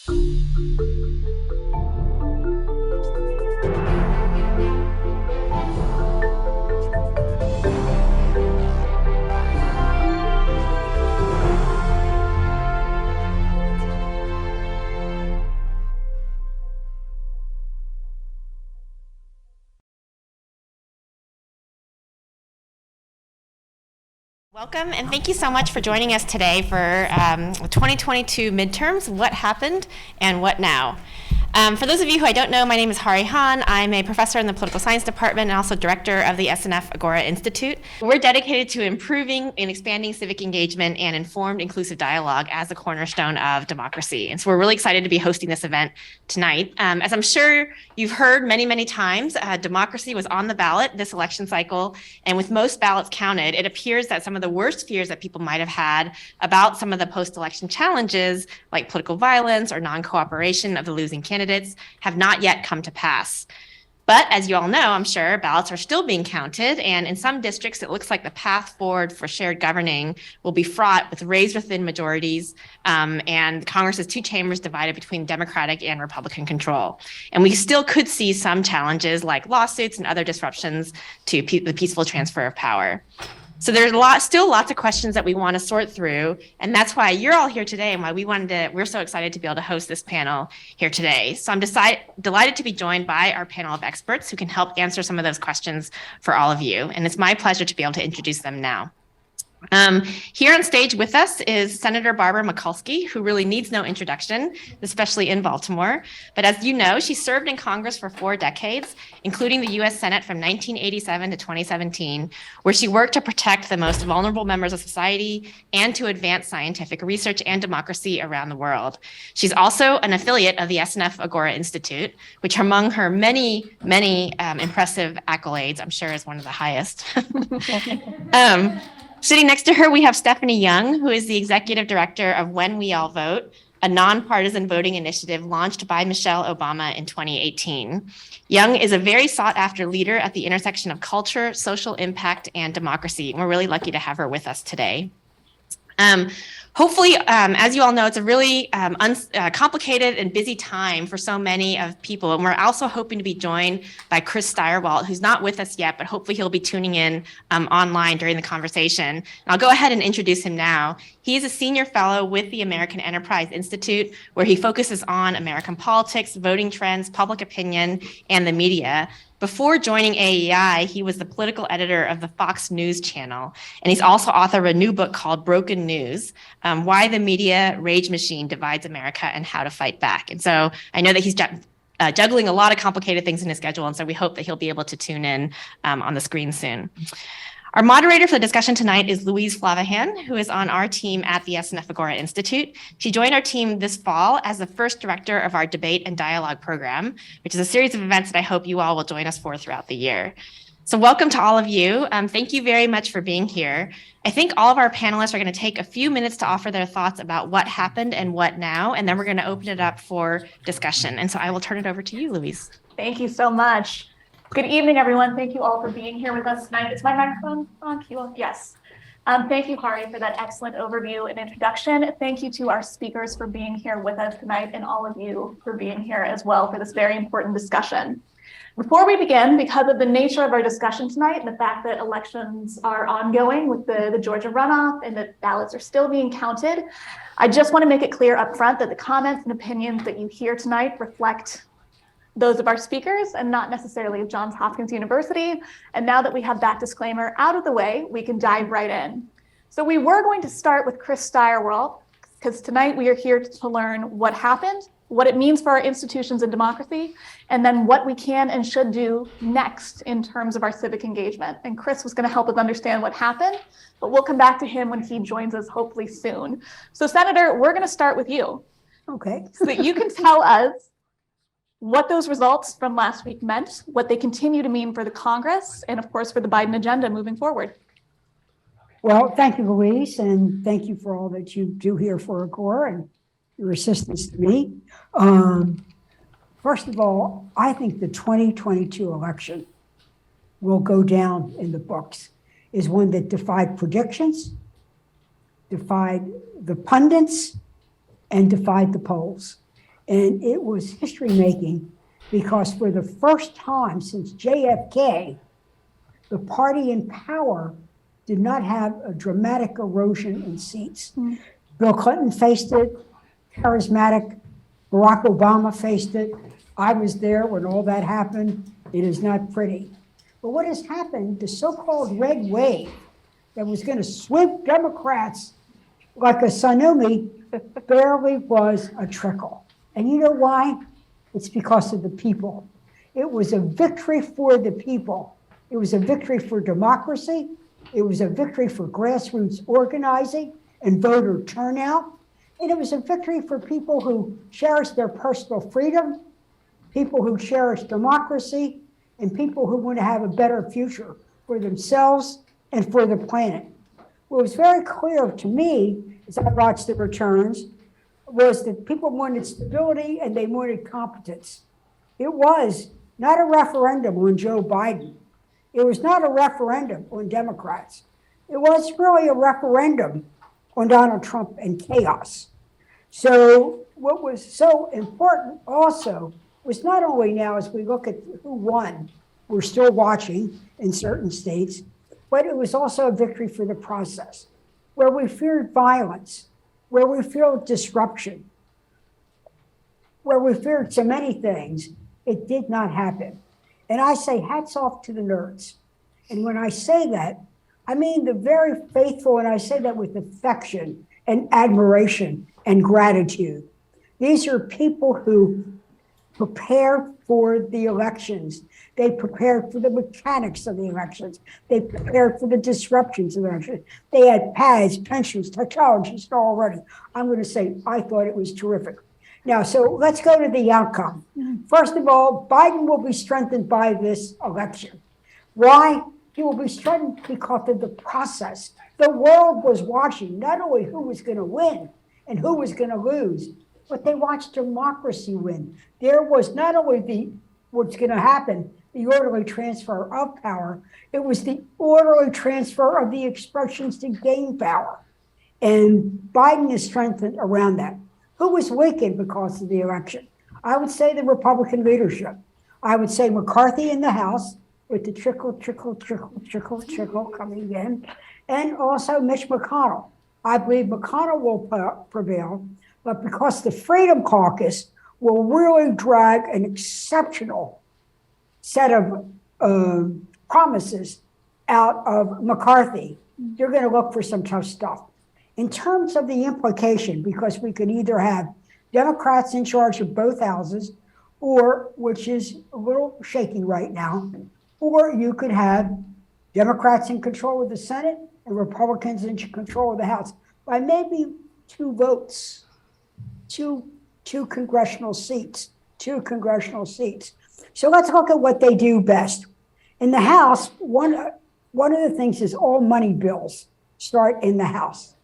Welcome, and thank you so much for joining us today for 2022 midterms, what happened and what now. For those of you who I don't know, my name is Hari Han. I'm a professor in the political science department and also director of the SNF Agora Institute. We're dedicated to improving and expanding civic engagement and informed inclusive dialogue as a cornerstone of democracy. And so we're really excited to be hosting this event tonight. As I'm sure you've heard many times, democracy was on the ballot this election cycle. And with most ballots counted, it appears that some of the worst fears that people might have had about some of the post-election challenges, like political violence or non-cooperation of the losing candidates, have not yet come to pass. But as you all know, I'm sure, ballots are still being counted, and in some districts, it looks like the path forward for shared governing will be fraught with razor-thin majorities and Congress's two chambers divided between Democratic and Republican control. And we still could see some challenges like lawsuits and other disruptions to the peaceful transfer of power. So there's still lots of questions that we want to sort through, and that's why you're all here today and why we're so excited to be able to host this panel here today. So I'm delighted to be joined by our panel of experts who can help answer some of those questions for all of you, and it's my pleasure to be able to introduce them now. Here on stage with us is Senator Barbara Mikulski, who really needs no introduction, especially in Baltimore. But as you know, she served in Congress for 4 decades, including the U.S. Senate from 1987 to 2017, where she worked to protect the most vulnerable members of society and to advance scientific research and democracy around the world. She's also an affiliate of the SNF Agora Institute, which among her many impressive accolades, I'm sure is one of the highest. Sitting next to her, we have Stephanie Young, who is the executive director of When We All Vote, a nonpartisan voting initiative launched by Michelle Obama in 2018. Young is a very sought-after leader at the intersection of culture, social impact, and democracy. We're really lucky to have her with us today. Hopefully, as you all know, it's a really complicated and busy time for so many of people. And we're also hoping to be joined by Chris Stirewalt, who's not with us yet, but hopefully he'll be tuning in online during the conversation. And I'll go ahead and introduce him now. He is a senior fellow with the American Enterprise Institute, where he focuses on American politics, voting trends, public opinion, and the media. Before joining AEI, he was the political editor of the Fox News channel, and he's also author of a new book called Broken News, Why the Media Rage Machine Divides America and How to Fight Back. And so I know that he's juggling a lot of complicated things in his schedule, and so we hope that he'll be able to tune in on the screen soon. Our moderator for the discussion tonight is Louise Flavahan, who is on our team at the SNF Agora Institute. She joined our team this fall as the first director of our debate and dialogue program, which is a series of events that I hope you all will join us for throughout the year. So welcome to all of you. Thank you very much for being here. I think all of our panelists are going to take a few minutes to offer their thoughts about what happened and what now, and then we're going to open it up for discussion. And so I will turn it over to you, Louise. Thank you so much. Good evening, everyone. Thank you all for being here with us tonight. Is my microphone on? Yes. Thank you, Hari, for that excellent overview and introduction. Thank you to our speakers for being here with us tonight, and all of you for being here as well for this very important discussion. Before we begin, because of the nature of our discussion tonight and the fact that elections are ongoing with the Georgia runoff and that ballots are still being counted, I just want to make it clear up front that the comments and opinions that you hear tonight reflect those of our speakers and not necessarily of Johns Hopkins University. And now that we have that disclaimer out of the way, we can dive right in. So we were going to start with Chris Stirewalt, because tonight we are here to learn what happened, what it means for our institutions and democracy, and then what we can and should do next in terms of our civic engagement. And Chris was going to help us understand what happened, but we'll come back to him when he joins us hopefully soon. So Senator, we're going to start with you. Okay. So that you can tell us what those results from last week meant, what they continue to mean for the Congress, and of course for the Biden agenda moving forward. Well, thank you, Louise, and thank you for all that you do here for Agora and your assistance to me. First of all, I think the 2022 election will go down in the books is one that defied predictions, defied the pundits, and defied the polls. And it was history-making because for the first time since JFK, the party in power did not have a dramatic erosion in seats. Bill Clinton faced it, charismatic. Barack Obama faced it. I was there when all that happened. It is not pretty. But what has happened, the so-called red wave that was going to sweep Democrats like a tsunami barely was a trickle. And you know why? It's because of the people. It was a victory for the people. It was a victory for democracy. It was a victory for grassroots organizing and voter turnout. And it was a victory for people who cherish their personal freedom, people who cherish democracy, and people who want to have a better future for themselves and for the planet. What was very clear to me as I watched the returns was that people wanted stability and they wanted competence. It was not a referendum on Joe Biden. It was not a referendum on Democrats. It was really a referendum on Donald Trump and chaos. So what was so important also was not only now as we look at who won, we're still watching in certain states, but it was also a victory for the process, where we feared violence, where we feared disruption, where we feared so many things. It did not happen. And I say hats off to the nerds. And when I say that, I mean the very faithful, and I say that with affection and admiration and gratitude. These are people who prepared for the elections. They prepared for the mechanics of the elections. They prepared for the disruptions of the elections. They had pads, pensions, technologies already. I'm going to say I thought it was terrific. Now, so let's go to the outcome. First of all, Biden will be strengthened by this election. Why? He will be strengthened because of the process. The world was watching not only who was going to win and who was going to lose, but they watched democracy win. There was not only what's going to happen, the orderly transfer of power, it was the orderly transfer of the expressions to gain power. And Biden is strengthened around that. Who was weakened because of the election? I would say the Republican leadership. I would say McCarthy in the House with the trickle coming in, and also Mitch McConnell. I believe McConnell will prevail, but because the Freedom Caucus will really drag an exceptional set of promises out of McCarthy, you're going to look for some tough stuff. In terms of the implication, because we could either have Democrats in charge of both houses, or, which is a little shaky right now, or you could have Democrats in control of the Senate and Republicans in control of the House by maybe 2 votes, two congressional seats. So let's look at what they do best. In the House, one of the things is all money bills start in the House.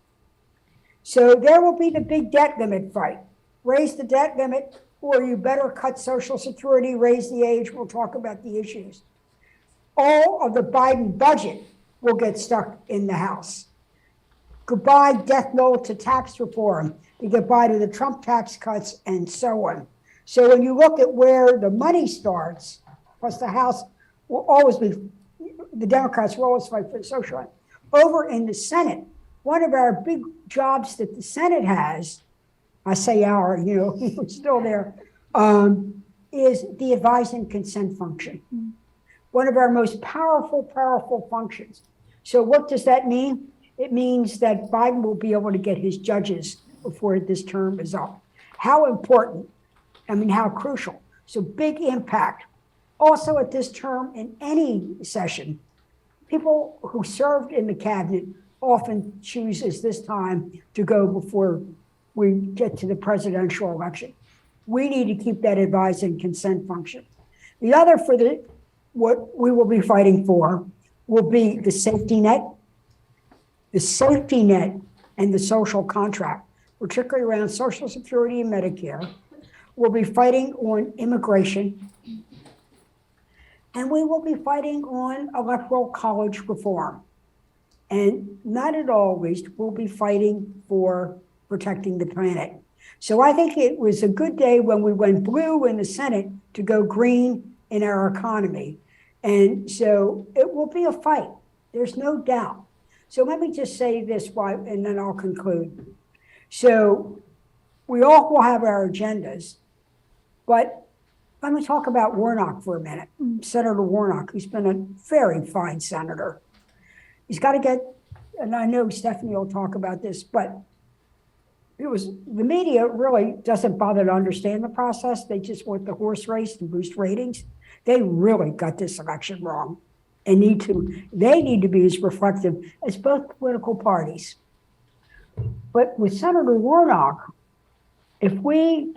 So there will be the big debt limit fight. Raise the debt limit, or you better cut Social Security, raise the age. We'll talk about the issues. All of the Biden budget will get stuck in the House. Goodbye death knell to tax reform, to goodbye to the Trump tax cuts, and so on. So when you look at where the money starts, plus the House will always be, the Democrats will always fight for the social end. Over in the Senate, one of our big jobs that the Senate has, I say our, we're still there, is the advise and consent function. One of our most powerful functions. So what does that mean? It means that Biden will be able to get his judges before this term is up. How important, how crucial. So big impact. Also at this term, in any session, people who served in the cabinet often chooses this time to go before we get to the presidential election. We need to keep that advise and consent function. The other what we will be fighting for will be the safety net and the social contract, particularly around Social Security and Medicare. We'll be fighting on immigration, and we will be fighting on electoral college reform. And not at all least, we'll be fighting for protecting the planet. So I think it was a good day when we went blue in the Senate to go green in our economy. And so it will be a fight. There's no doubt. So let me just say this, and then I'll conclude. So we all will have our agendas, but let me talk about Warnock for a minute. Senator Warnock, who's been a very fine senator. He's got to get, and I know Stephanie will talk about this, but the media really doesn't bother to understand the process. They just want the horse race to boost ratings. They really got this election wrong and they need to be as reflective as both political parties. But with Senator Warnock, if we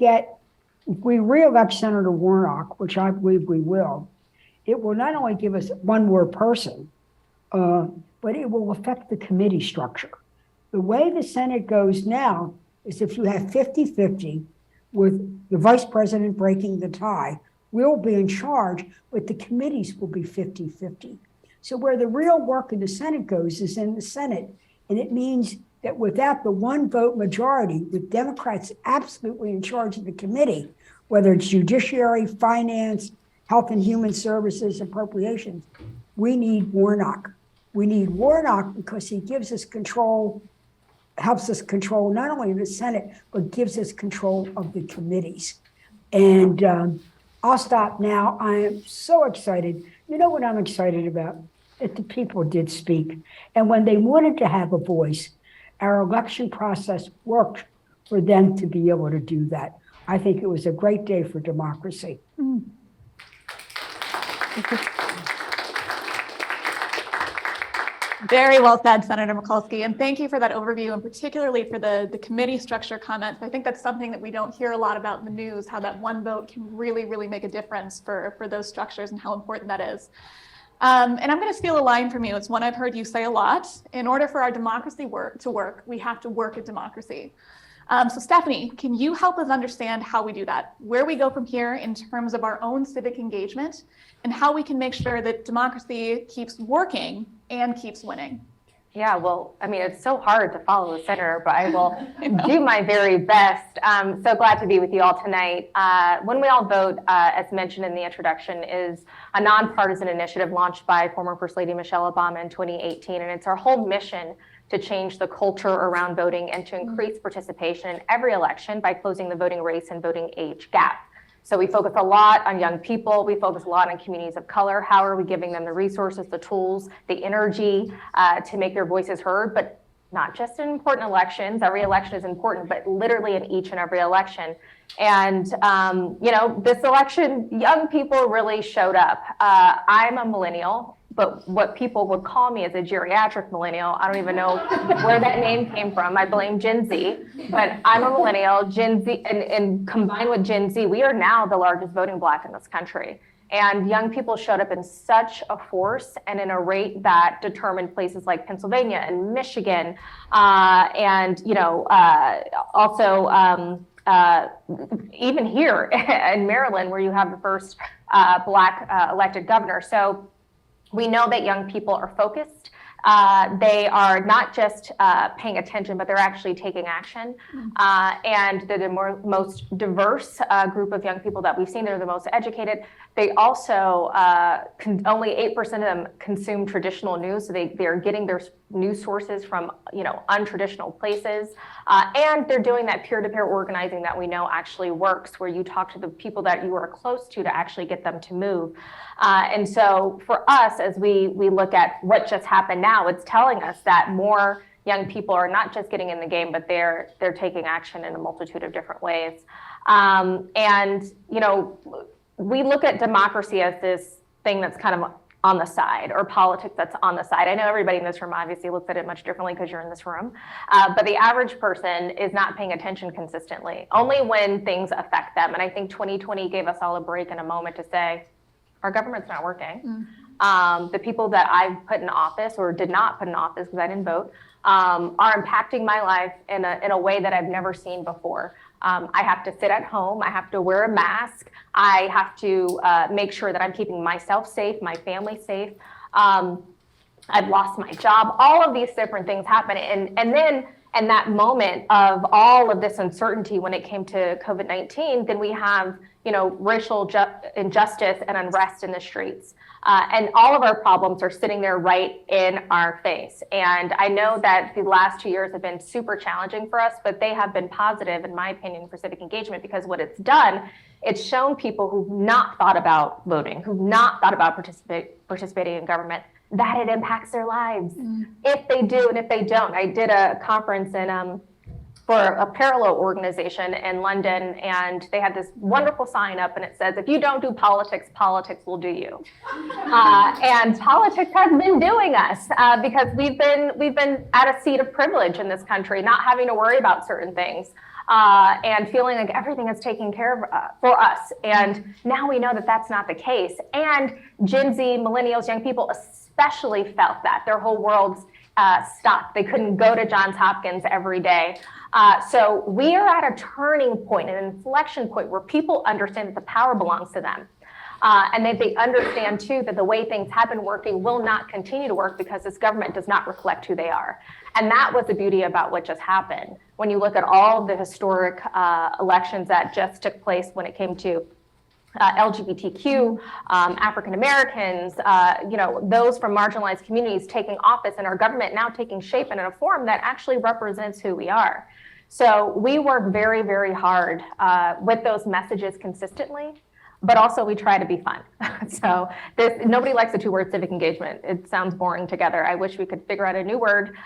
re-elect Senator Warnock, which I believe we will, it will not only give us one more person, but it will affect the committee structure. The way the Senate goes now is if you have 50-50 with the vice president breaking the tie, we'll be in charge, but the committees will be 50-50. So where the real work in the Senate goes is in the Senate. And it means that without the one vote majority, with Democrats absolutely in charge of the committee, whether it's Judiciary, Finance, Health and Human Services, Appropriations, we need Warnock. We need Warnock because he gives us control, helps us control not only the Senate, but gives us control of the committees. And I'll stop now. I am so excited. You know what I'm excited about? That the people did speak. And when they wanted to have a voice, our election process worked for them to be able to do that. I think it was a great day for democracy. Very well said, Senator Mikulski, and thank you for that overview, and particularly for the committee structure comments. I think that's something that we don't hear a lot about in the news, how that one vote can really, really make a difference for those structures and how important that is. And I'm going to steal a line from you. It's one I've heard you say a lot. In order for our democracy to work, we have to work at democracy. So Stephanie, can you help us understand how we do that, where we go from here in terms of our own civic engagement, and how we can make sure that democracy keeps working and keeps winning? Yeah, well, I mean, it's so hard to follow the senator, but I will do my very best. So glad to be with you all tonight. When We All Vote, as mentioned in the introduction, is a nonpartisan initiative launched by former First Lady Michelle Obama in 2018, and it's our whole mission to change the culture around voting and to increase participation in every election by closing the voting race and voting age gap. So we focus a lot on young people. We focus a lot on communities of color. How are we giving them the resources, the tools, the energy to make their voices heard? But not just in important elections. Every election is important, but literally in each and every election. And, you know, this election, young people really showed up. I'm a millennial, but what people would call me is a geriatric millennial. I don't even know where that name came from. I blame Gen Z, but I'm a millennial. Gen Z, and combined with Gen Z, we are now the largest voting bloc in this country. And young people showed up in such a force and in a rate that determined places like Pennsylvania and Michigan, and you know, also even here in Maryland, where you have the first Black elected governor. So we know that young people are focused. They are not just paying attention, but they're actually taking action. And they're the most diverse group of young people that we've seen. They're the most educated. They also, only 8% of them consume traditional news. So they're getting their news sources from, you know, untraditional places. And they're doing that peer-to-peer organizing that we know actually works, where you talk to the people that you are close to actually get them to move. And so for us, as we look at what just happened now, it's telling us that more young people are not just getting in the game, but they're taking action in a multitude of different ways. And, you know, we look at democracy as this thing that's kind of on the side, or politics that's on the side. I know everybody in this room obviously looks at it much differently because you're in this room, but the average person is not paying attention consistently, only when things affect them. And I think 2020 gave us all a break and a moment to say, our government's not working. The people that I've put in office or did not put in office because I didn't vote are impacting my life in a way that I've never seen before. I have to sit at home. I have to wear a mask. I have to make sure that I'm keeping myself safe, my family safe. I've lost my job. All of these different things happen. And then and that moment of all of this uncertainty when it came to COVID-19, then we have, racial injustice and unrest in the streets. And all of our problems are sitting there right in our face. And I know that the last 2 years have been super challenging for us, but they have been positive, in my opinion, for civic engagement, because what it's done, it's shown people who've not thought about voting, who've not thought about participating in government, that it impacts their lives. If they do and if they don't. I did a conference for a parallel organization in London, and they had this wonderful sign up, and it says, if you don't do politics, politics will do you. And politics has been doing us because we've been at a seat of privilege in this country, not having to worry about certain things. And feeling like everything is taken care of for us. And now we know that that's not the case. And Gen Z, millennials, young people especially felt that. Their whole worlds stopped. They couldn't go to Johns Hopkins every day. So we are at a turning point, an inflection point where people understand that the power belongs to them. And that they understand too that the way things have been working will not continue to work because this government does not reflect who they are. And that was the beauty about what just happened. When you look at all of the historic elections that just took place when it came to LGBTQ, African Americans, those from marginalized communities taking office, and our government now taking shape in a form that actually represents who we are. So we work very, very hard with those messages consistently, but also we try to be fun. So nobody likes the two words civic engagement. It sounds boring together. I wish we could figure out a new word,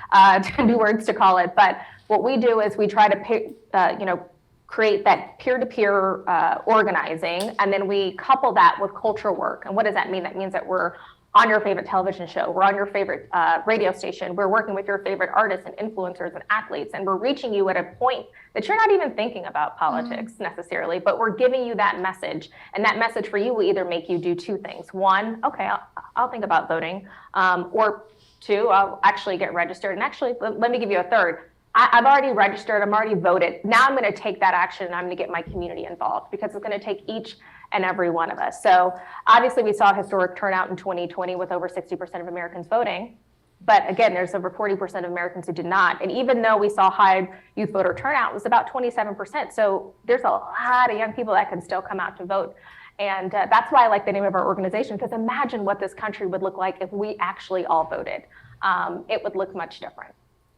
new words to call it. But what we do is we try to create that peer-to-peer organizing, and then we couple that with cultural work. And what does that mean? That means that we're on your favorite television show, we're on your favorite radio station, we're working with your favorite artists and influencers and athletes, and we're reaching you at a point that you're not even thinking about politics necessarily, but we're giving you that message. And that message for you will either make you do two things. One, okay, I'll think about voting, or two, I'll actually get registered. And actually, let me give you a third. I've already registered, I'm already voted. Now I'm going to take that action and I'm going to get my community involved, because it's going to take each and every one of us. So obviously we saw a historic turnout in 2020 with over 60% of Americans voting. But again, there's over 40% of Americans who did not. And even though we saw high youth voter turnout, it was about 27%. So there's a lot of young people that can still come out to vote. And that's why I like the name of our organization, because imagine what this country would look like if we actually all voted. It would look much different.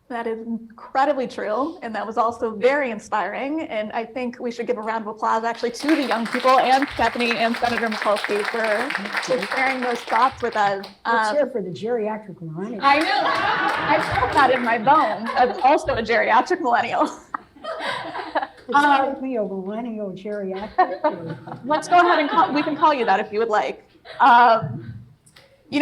That is incredibly true, and that was also very inspiring. And I think we should give a round of applause actually to the young people and Stephanie and Senator Mikulski for sharing those thoughts with us. Let's hear for the geriatric millennial. I know, I felt that in my bones as also a geriatric millennial. It's me a millennial geriatric. Let's go ahead and we can call you that if you would like.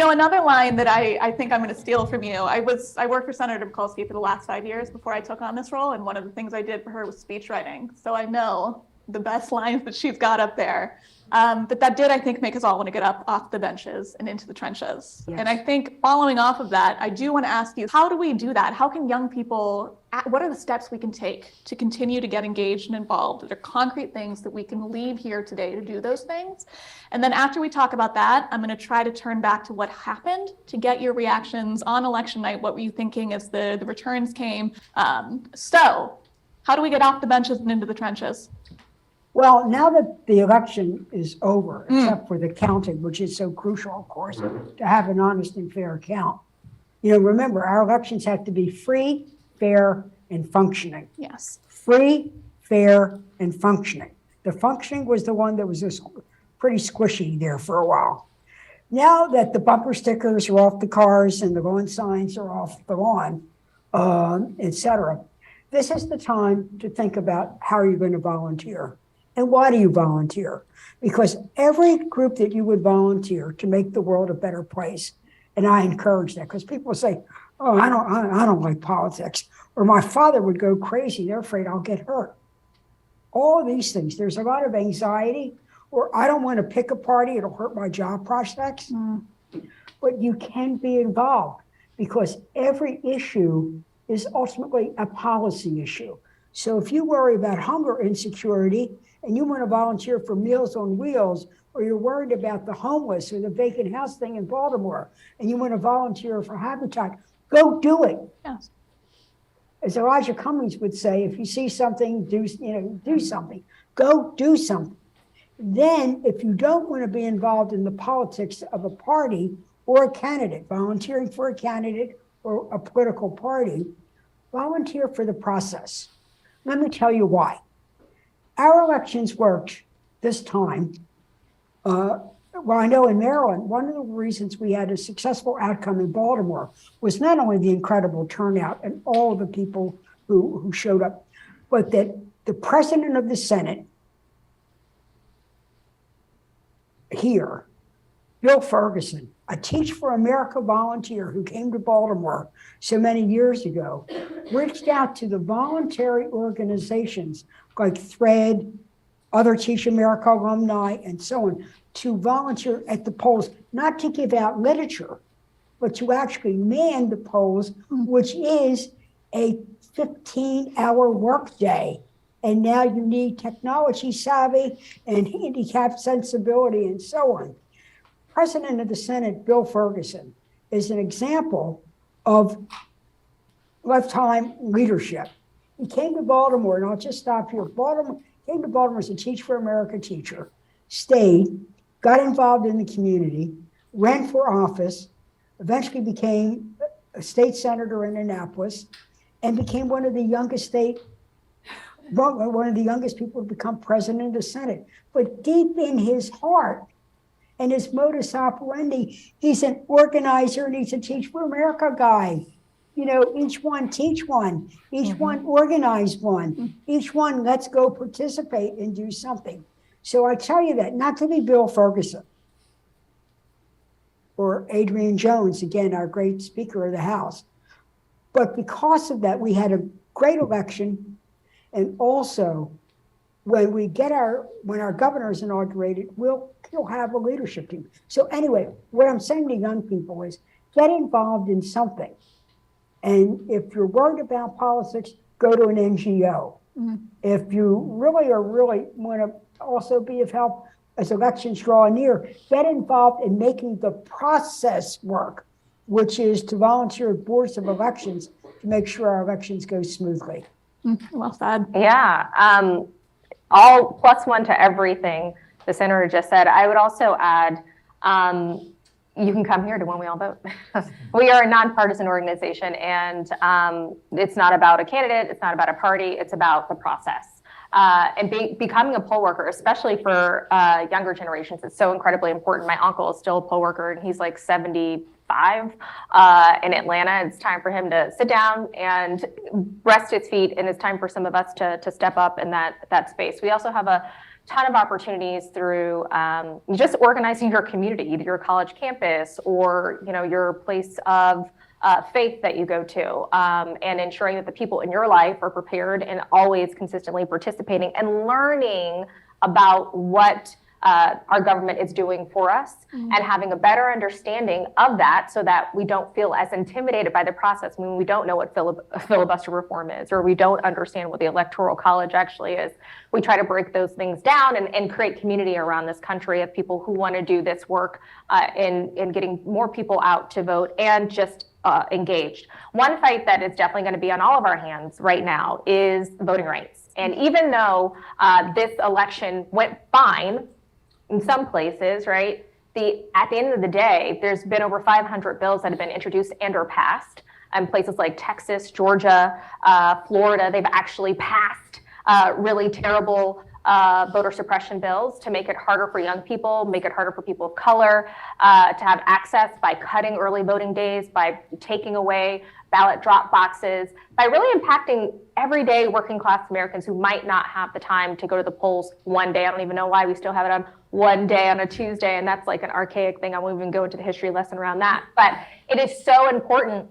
Another line that I think I'm going to steal from you. I worked for Senator Mikulski for the last 5 years before I took on this role, and one of the things I did for her was speech writing. So I know the best lines that she's got up there. But that did, I think, make us all want to get up off the benches and into the trenches. Yes. And I think following off of that, I do want to ask you, how do we do that? How can young people, what are the steps we can take to continue to get engaged and involved? Are there concrete things that we can leave here today to do those things? And then after we talk about that, I'm going to try to turn back to what happened to get your reactions on election night. What were you thinking as the returns came? So how do we get off the benches and into the trenches? Well, now that the election is over, except for the counting, which is so crucial, of course, to have an honest and fair count. Remember, our elections have to be free, fair, and functioning. Yes. Free, fair, and functioning. The functioning was the one that was just pretty squishy there for a while. Now that the bumper stickers are off the cars and the lawn signs are off the lawn, et cetera, this is the time to think about how you're going to volunteer. And why do you volunteer? Because every group that you would volunteer to make the world a better place, and I encourage that, because people say, oh, I don't like politics, or my father would go crazy, they're afraid I'll get hurt. All of these things, there's a lot of anxiety, or I don't want to pick a party, it'll hurt my job prospects. But you can be involved, because every issue is ultimately a policy issue. So if you worry about hunger insecurity, and you want to volunteer for Meals on Wheels, or you're worried about the homeless or the vacant house thing in Baltimore, and you want to volunteer for Habitat, go do it. Yes. as Elijah Cummings would say, if you see something, do something. Go do something. Then, if you don't want to be involved in the politics of a party or a candidate, volunteering for a candidate or a political party, volunteer for the process. Let me tell you why. Our elections worked this time. Well, I know in Maryland, one of the reasons we had a successful outcome in Baltimore was not only the incredible turnout and all of the people who showed up, but that the president of the Senate here, Bill Ferguson, a Teach for America volunteer who came to Baltimore so many years ago, reached out to the voluntary organizations like THREAD, other Teach America alumni, and so on, to volunteer at the polls, not to give out literature, but to actually man the polls, which is a 15-hour workday. And now you need technology savvy and handicap sensibility and so on. President of the Senate, Bill Ferguson, is an example of lifetime leadership. He came to Baltimore, and I'll just stop here. Came to Baltimore as a Teach for America teacher, stayed, got involved in the community, ran for office, eventually became a state senator in Annapolis, and became one of the youngest people to become president of the Senate. But deep in his heart and his modus operandi, he's an organizer and he's a Teach for America guy. You know, each one teach one, each one organize one, each one let's go participate and do something. So I tell you that, not to be Bill Ferguson or Adrian Jones, again, our great Speaker of the House, but because of that, we had a great election. And also, when our governor is inaugurated, he'll have a leadership team. So anyway, what I'm saying to young people is get involved in something. And if you're worried about politics, go to an NGO. If you really want to also be of help as elections draw near, get involved in making the process work, which is to volunteer at boards of elections to make sure our elections go smoothly. Well said. Yeah, all +1 to everything the senator just said. I would also add, you can come here to When We All Vote. We are a nonpartisan organization, and it's not about a candidate, it's not about a party, it's about the process. And becoming a poll worker, especially for younger generations, is so incredibly important. My uncle is still a poll worker, and he's like 75 in Atlanta. It's time for him to sit down and rest his feet, and it's time for some of us to step up in that space. We also have a ton of opportunities through just organizing your community, either your college campus or your place of faith that you go to, and ensuring that the people in your life are prepared and always consistently participating and learning about what our government is doing for us, and having a better understanding of that so that we don't feel as intimidated by the process when we don't know what filibuster reform is, or we don't understand what the Electoral College actually is. We try to break those things down and create community around this country of people who want to do this work in getting more people out to vote and just engaged. One fight that is definitely going to be on all of our hands right now is voting rights. And even though this election went fine in some places, right, at the end of the day, there's been over 500 bills that have been introduced and or passed in places like Texas, Georgia, Florida. They've actually passed really terrible voter suppression bills to make it harder for young people, make it harder for people of color to have access by cutting early voting days, by taking away ballot drop boxes, by really impacting everyday working class Americans who might not have the time to go to the polls one day. I don't even know why we still have it on one day on a Tuesday, and that's like an archaic thing. I won't even go into the history lesson around that. But it is so important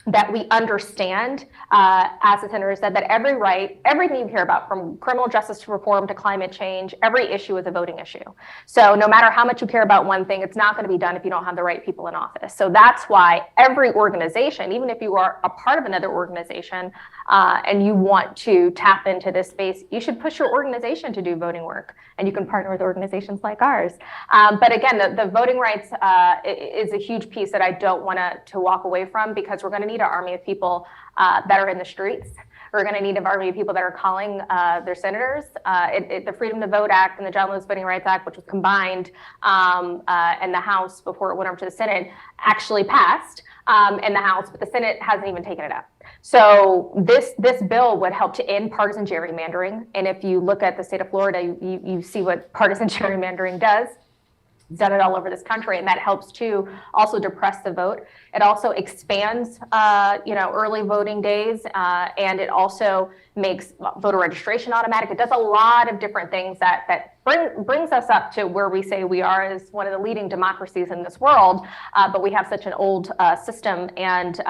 that we understand, as the senator said, that every right, everything you care about, from criminal justice reform to climate change, every issue is a voting issue. So no matter how much you care about one thing, it's not going to be done if you don't have the right people in office. So that's why every organization, even if you are a part of another organization and you want to tap into this space, you should push your organization to do voting work. And you can partner with organizations like ours. But again, the voting rights is a huge piece that I don't want to walk away from, because we're going to need an army of people that are in the streets. We're going to need an army of people that are calling their senators. The Freedom to Vote Act and the John Lewis Voting Rights Act, which was combined in the House before it went over to the Senate, actually passed in the House, but the Senate hasn't even taken it up. So this bill would help to end partisan gerrymandering. And if you look at the state of Florida, you see what partisan gerrymandering does. It's done it all over this country, and that helps to also depress the vote. It also expands, early voting days, and it also makes voter registration automatic. It does a lot of different things that brings us up to where we say we are as one of the leading democracies in this world, but we have such an old system, and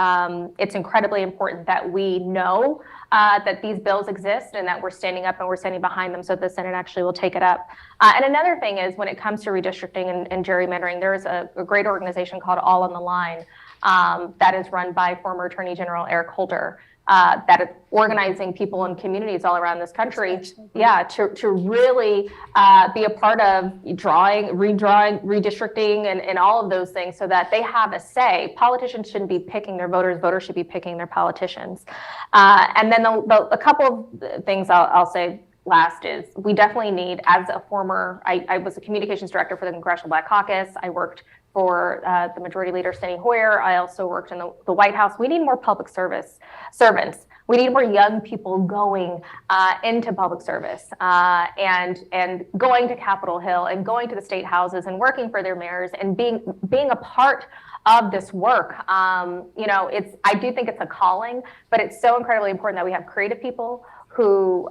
it's incredibly important that we know that these bills exist and that we're standing up and we're standing behind them so the Senate actually will take it up. And another thing is when it comes to redistricting and gerrymandering, there's a great organization called All on the Line that is run by former Attorney General Eric Holder. That is organizing people in communities all around this country, to really be a part of redrawing, redistricting, and all of those things so that they have a say. Politicians shouldn't be picking their voters, voters should be picking their politicians. And then a couple of things I'll say last is we definitely need, as a former, I was a communications director for the Congressional Black Caucus. I worked for the Majority Leader Steny Hoyer. I also worked in the White House. We need more public service servants. We need more young people going into public service and going to Capitol Hill and going to the state houses and working for their mayors and being a part of this work. I do think it's a calling, but it's so incredibly important that we have creative people who,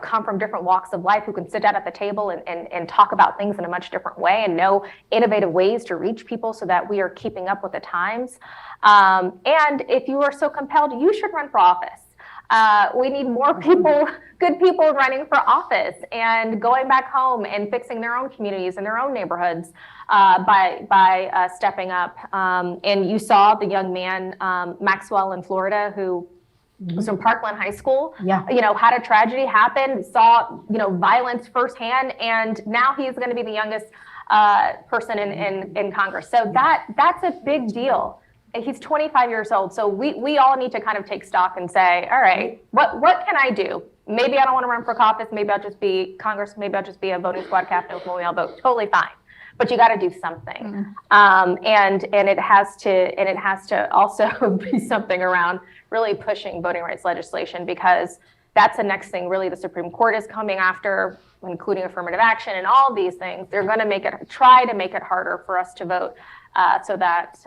come from different walks of life, who can sit down at the table and talk about things in a much different way and know innovative ways to reach people so that we are keeping up with the times. And if you are so compelled, you should run for office. We need more people, good people running for office and going back home and fixing their own communities and their own neighborhoods by stepping up. And you saw the young man, Maxwell in Florida, who was from Parkland High School, had a tragedy happen, saw, violence firsthand, and now he's going to be the youngest person in Congress. So that's a big deal. He's 25 years old. So we all need to kind of take stock and say, all right, what can I do? Maybe I don't want to run for office. Maybe I'll just be Congress. Maybe I'll just be a voting squad captain when we all vote. Totally fine. But you got to do something. And it has to also be something around really pushing voting rights legislation, because that's the next thing really the Supreme Court is coming after, including affirmative action and all of these things. They're going to try to make it harder for us to vote so that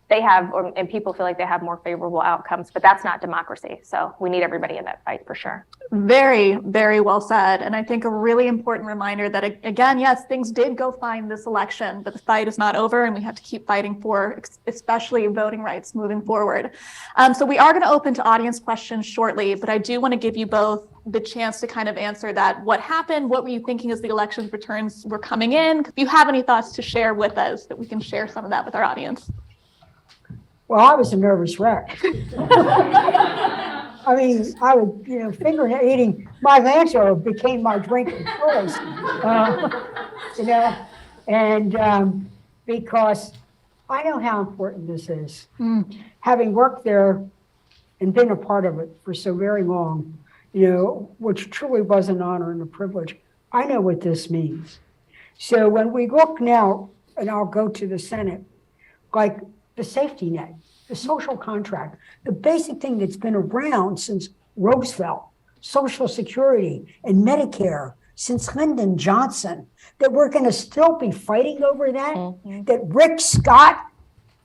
they have, and people feel like they have more favorable outcomes, but that's not democracy. So we need everybody in that fight for sure. Very, very well said. And I think a really important reminder that, again, yes, things did go fine this election, but the fight is not over and we have to keep fighting for especially voting rights moving forward. So we are going to open to audience questions shortly, but I do want to give you both the chance to kind of answer that. What happened? What were you thinking as the elections returns were coming in? If you have any thoughts to share with us, that we can share some of that with our audience. Well, I was a nervous wreck. I mean, I would, finger eating. My answer became my drink of choice, and because I know how important this is. Having worked there and been a part of it for so very long, which truly was an honor and a privilege, I know what this means. So when we look now, and I'll go to the Senate, like the safety net, the social contract, the basic thing that's been around since Roosevelt, Social Security and Medicare, since Lyndon Johnson, that we're going to still be fighting over that, that Rick Scott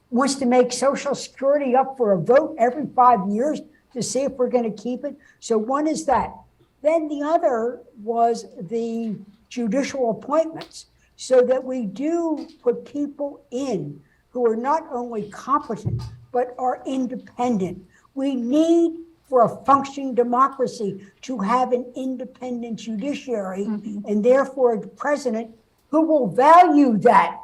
wants to make Social Security up for a vote every 5 years to see if we're going to keep it. So one is that. Then the other was the judicial appointments, so that we do put people in who are not only competent, but are independent. We need, for a functioning democracy, to have an independent judiciary, and therefore a president who will value that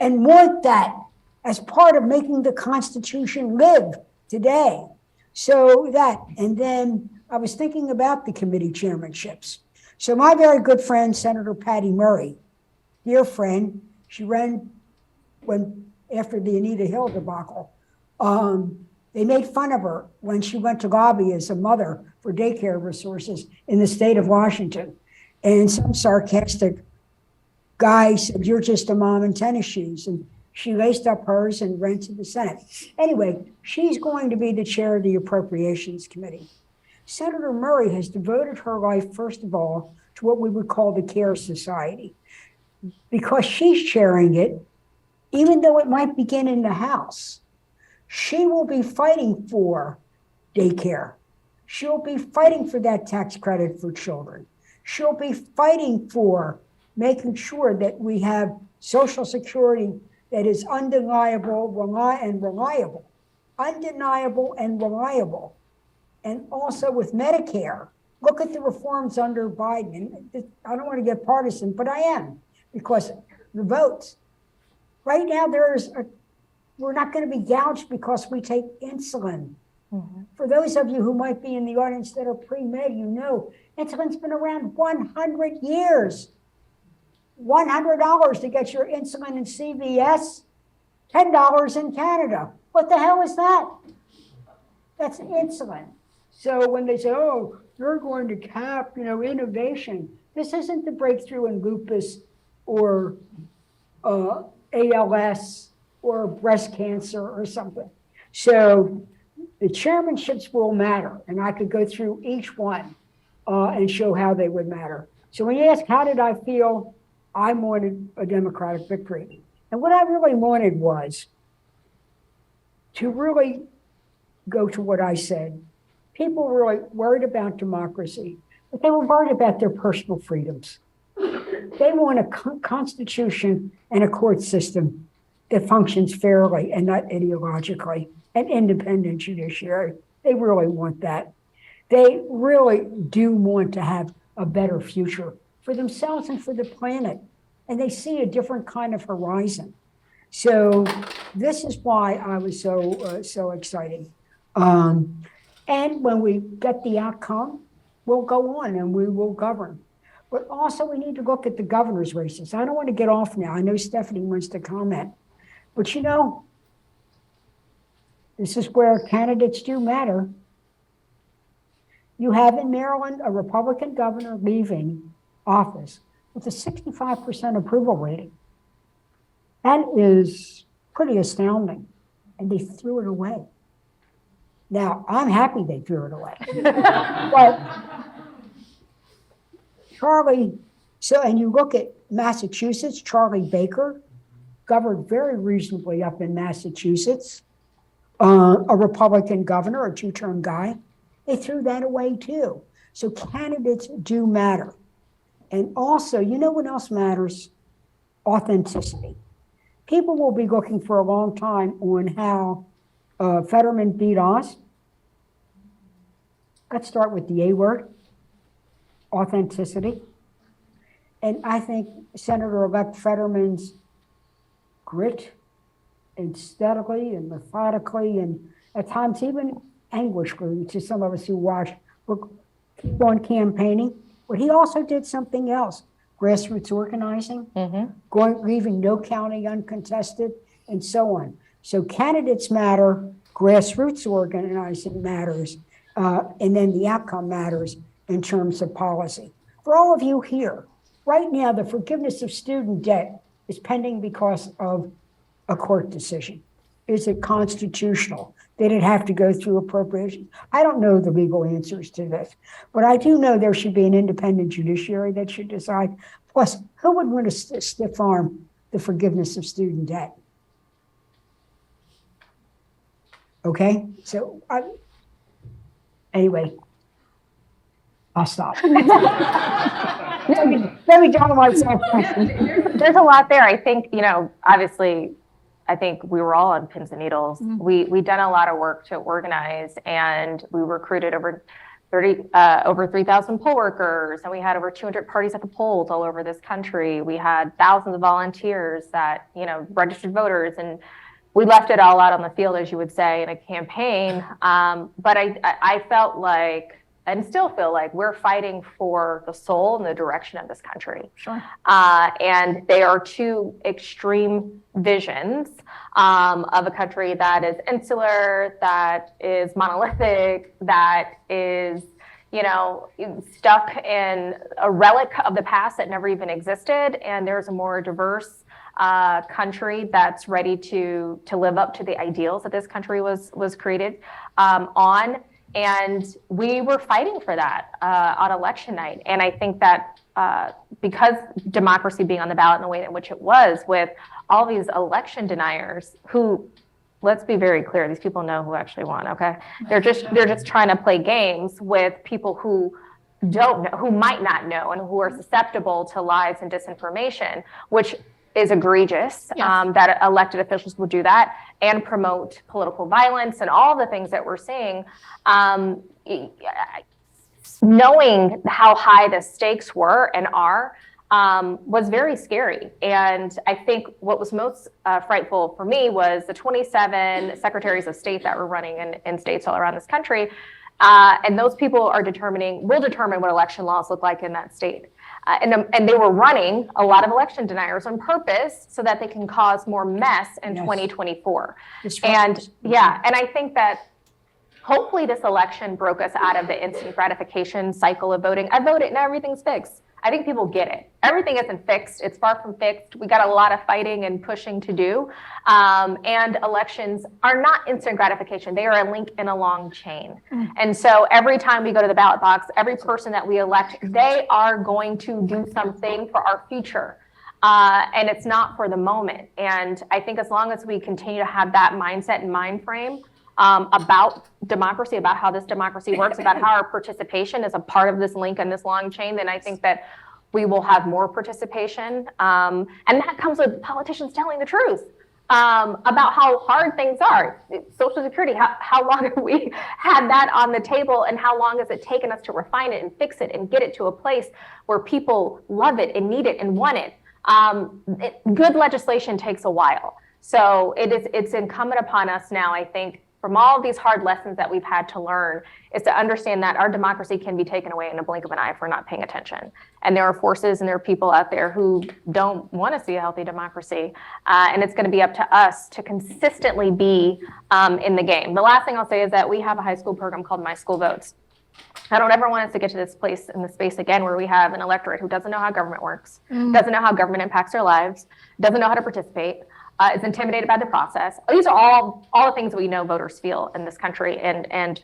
and want that as part of making the Constitution live today. So that, and then I was thinking about the committee chairmanships. So my very good friend, Senator Patty Murray, dear friend, she ran after the Anita Hill debacle, They made fun of her when she went to lobby as a mother for daycare resources in the state of Washington. And some sarcastic guy said, "You're just a mom in tennis shoes." And she laced up hers and ran to the Senate. Anyway, she's going to be the chair of the Appropriations Committee. Senator Murray has devoted her life, first of all, to what we would call the Care Society. Because she's chairing it, even though it might begin in the House, she will be fighting for daycare. She'll be fighting for that tax credit for children. She'll be fighting for making sure that we have Social Security that is undeniable and reliable. Undeniable and reliable. And also with Medicare, look at the reforms under Biden. And I don't want to get partisan, but I am, because the votes. Right now, we're not going to be gouged because we take insulin. Mm-hmm. For those of you who might be in the audience that are pre-med, you know, insulin's been around 100 years. $100 to get your insulin in CVS, $10 in Canada. What the hell is that? That's insulin. So when they say, "Oh, you're going to cap, innovation," this isn't the breakthrough in lupus or ALS or breast cancer or something. So the chairmanships will matter, and I could go through each one and show how they would matter. So when you ask, how did I feel? I wanted a Democratic victory. And what I really wanted was to really go to what I said. People were really worried about democracy, but they were worried about their personal freedoms. They want a constitution and a court system that functions fairly and not ideologically, an independent judiciary. They really want that. They really do want to have a better future for themselves and for the planet. And they see a different kind of horizon. So this is why I was so excited. And when we get the outcome, we'll go on and we will govern. But also we need to look at the governor's races. I don't want to get off now. I know Stephanie wants to comment. But this is where candidates do matter. You have in Maryland a Republican governor leaving office with a 65% approval rating. That is pretty astounding. And they threw it away. Now, I'm happy they threw it away. But Charlie, and you look at Massachusetts, Charlie Baker governed very reasonably up in Massachusetts, a Republican governor, a two-term guy. They threw that away too. So candidates do matter. And also, what else matters? Authenticity. People will be looking for a long time on how Fetterman beat us. Let's start with the A word, authenticity. And I think Senator-elect Fetterman's grit and steadily and methodically and at times even anguishingly to some of us who watched, keep on campaigning. But he also did something else, grassroots organizing, leaving no county uncontested, and so on. So candidates matter, grassroots organizing matters, and then the outcome matters in terms of policy. For all of you here, right now, the forgiveness of student debt is pending because of a court decision. Is it constitutional? Did it have to go through appropriations? I don't know the legal answers to this, but I do know there should be an independent judiciary that should decide. Plus, who would want to stiff arm the forgiveness of student debt? Okay, so anyway, I'll stop. Let me tell myself. There's a lot there. I think, obviously, I think we were all on pins and needles. Mm-hmm. We done a lot of work to organize, and we recruited over 3,000 poll workers, and we had over 200 parties at the polls all over this country. We had thousands of volunteers that, registered voters, and we left it all out on the field, as you would say, in a campaign. But I felt like and still feel like we're fighting for the soul and the direction of this country. Sure. And they are two extreme visions of a country that is insular, that is monolithic, that is, you know, stuck in a relic of the past that never even existed. And there's a more diverse country that's ready to live up to the ideals that this country was created on. And we were fighting for that on election night. And I think that because democracy being on the ballot in the way in which it was, with all these election deniers who, let's be very clear, these people know who actually won, okay? They're just trying to play games with people who don't know, who might not know, and who are susceptible to lies and disinformation, which is egregious. Yes. That elected officials will do that and promote political violence and all the things that we're seeing. Knowing how high the stakes were and are was very scary. And I think what was most frightful for me was the 27 secretaries of state that were running in states all around this country. And those people will determine what election laws look like in that state. And they were running a lot of election deniers on purpose so that they can cause more mess in 2024. And yeah, and I think that hopefully this election broke us out of the instant gratification cycle of voting. I voted and everything's fixed. I think people get it. Everything isn't fixed. It's far from fixed. We got a lot of fighting and pushing to do. And elections are not instant gratification. They are a link in a long chain. And so every time we go to the ballot box, every person that we elect, they are going to do something for our future. And it's not for the moment. And I think as long as we continue to have that mindset and mind frame about democracy, about how this democracy works, about how our participation is a part of this link in this long chain, then I think that we will have more participation. And that comes with politicians telling the truth about how hard things are. Social Security, how long have we had that on the table, and how long has it taken us to refine it and fix it and get it to a place where people love it and need it and want it? Good legislation takes a while. So it's incumbent upon us now, I think, from all of these hard lessons that we've had to learn, is to understand that our democracy can be taken away in a blink of an eye if we're not paying attention. And there are forces and there are people out there who don't want to see a healthy democracy. And it's going to be up to us to consistently be in the game. The last thing I'll say is that we have a high school program called My School Votes. I don't ever want us to get to this place in the space again where we have an electorate who doesn't know how government works, doesn't know how government impacts their lives, doesn't know how to participate, is intimidated by the process. These are all the things that we know voters feel in this country, and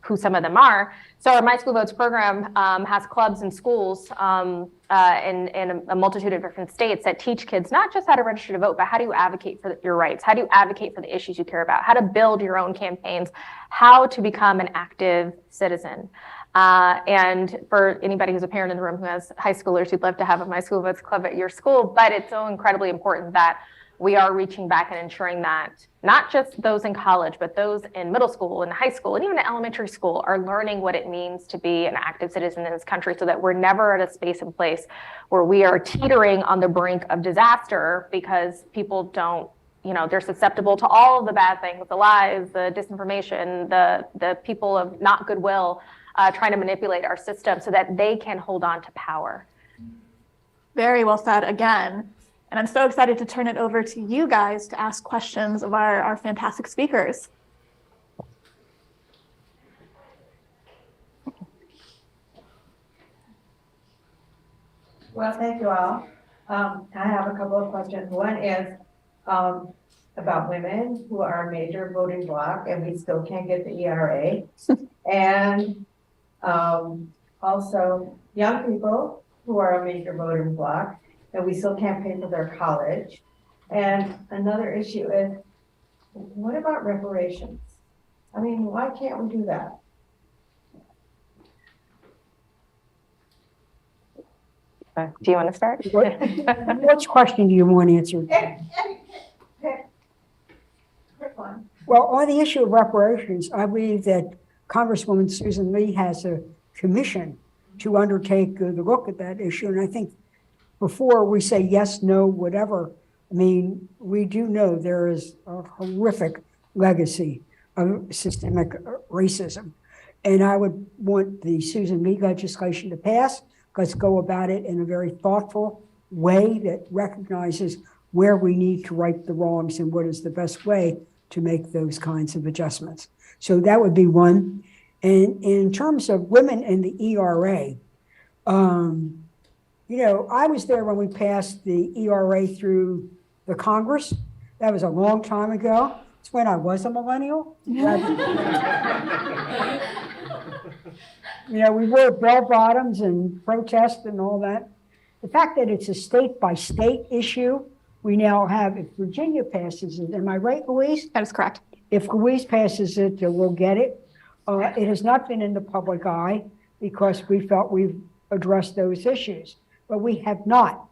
who some of them are. So our My School Votes program has clubs in schools in a multitude of different states that teach kids not just how to register to vote, but how do you advocate for your rights? How do you advocate for the issues you care about? How to build your own campaigns? How to become an active citizen? And for anybody who's a parent in the room who has high schoolers, you'd love to have a My School Votes club at your school, but it's so incredibly important that we are reaching back and ensuring that not just those in college, but those in middle school and high school and even elementary school are learning what it means to be an active citizen in this country, so that we're never at a space and place where we are teetering on the brink of disaster because people don't, they're susceptible to all of the bad things, the lies, the disinformation, the people of not goodwill trying to manipulate our system so that they can hold on to power. Very well said again. And I'm so excited to turn it over to you guys to ask questions of our fantastic speakers. Well, thank you all. I have a couple of questions. One is about women who are a major voting bloc, and we still can't get the ERA. And also young people who are a major voting bloc, and we still can't pay for their college. And another issue is, what about reparations? I mean, why can't we do that? Do you want to start? Which question do you want answered? Quick one. Well, on the issue of reparations, I believe that Congresswoman Susan Lee has a commission to undertake the look at that issue. And I think before we say yes, no, whatever, I mean, we do know there is a horrific legacy of systemic racism. And I would want the Susan Meade legislation to pass. Let's go about it in a very thoughtful way that recognizes where we need to right the wrongs and what is the best way to make those kinds of adjustments. So that would be one. And in terms of women in the ERA, you know, I was there when we passed the ERA through the Congress. That was a long time ago. It's when I was a millennial. You know, we wore bell bottoms and protest and all that. The fact that it's a state by state issue, we now have, if Virginia passes it, am I right, Louise? That is correct. If Louise passes it, we'll get it. It has not been in the public eye because we felt we've addressed those issues, but we have not.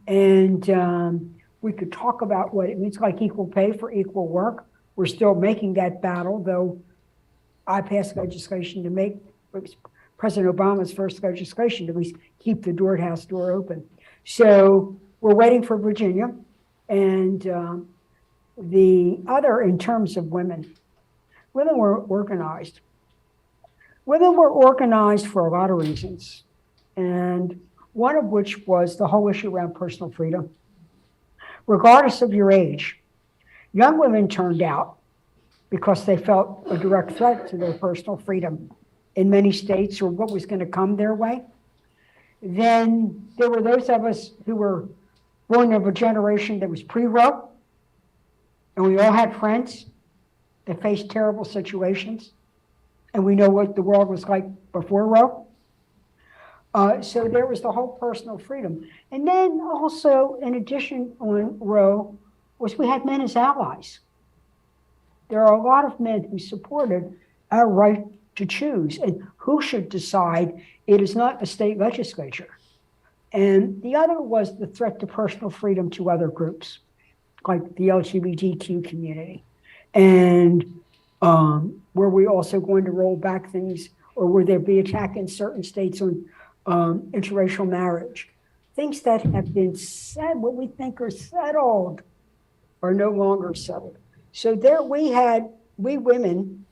And we could talk about what it means, like equal pay for equal work. We're still making that battle, though I passed legislation to make, President Obama's first legislation to keep the House door open. So we're waiting for Virginia. And the other, in terms of women were organized. Women were organized for a lot of reasons. And one of which was the whole issue around personal freedom. Regardless of your age, young women turned out because they felt a direct threat to their personal freedom in many states or what was going to come their way. Then there were those of us who were born of a generation that was pre-Roe, and we all had friends that faced terrible situations, and we know what the world was like before Roe. So there was the whole personal freedom. And then also, in addition on Roe, was we had men as allies. There are a lot of men who supported our right to choose and who should decide. It is not a state legislature. And the other was the threat to personal freedom to other groups, like the LGBTQ community. And were we also going to roll back things, or would there be attack in certain states on interracial marriage? Things that have been said, what we think are settled, are no longer settled. So there we women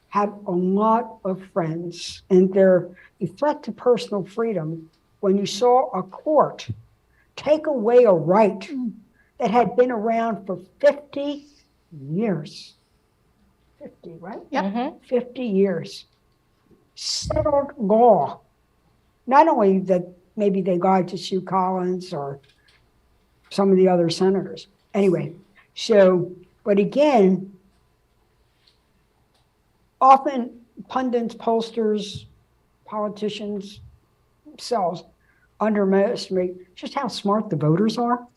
had a lot of friends, and the threat to personal freedom, when you saw a court take away a right that had been around for 50 years. 50, right? Yep. 50 years. Settled law. Not only that maybe they lied to Sue Collins or some of the other senators. Anyway, so, but again, often pundits, pollsters, politicians themselves underestimate just how smart the voters are.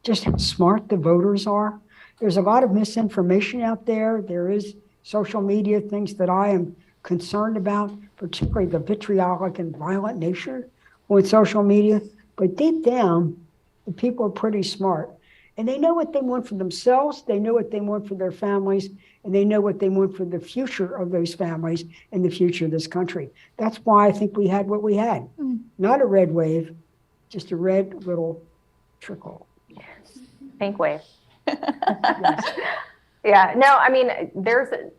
Just how smart the voters are. There's a lot of misinformation out there. There is social media, things that I am concerned about, particularly the vitriolic and violent nature on social media. But deep down, the people are pretty smart. And they know what they want for themselves, they know what they want for their families, and they know what they want for the future of those families and the future of this country. That's why I think we had what we had. Not a red wave, just a red little trickle. Pink wave. Yes. Yeah, no, I mean,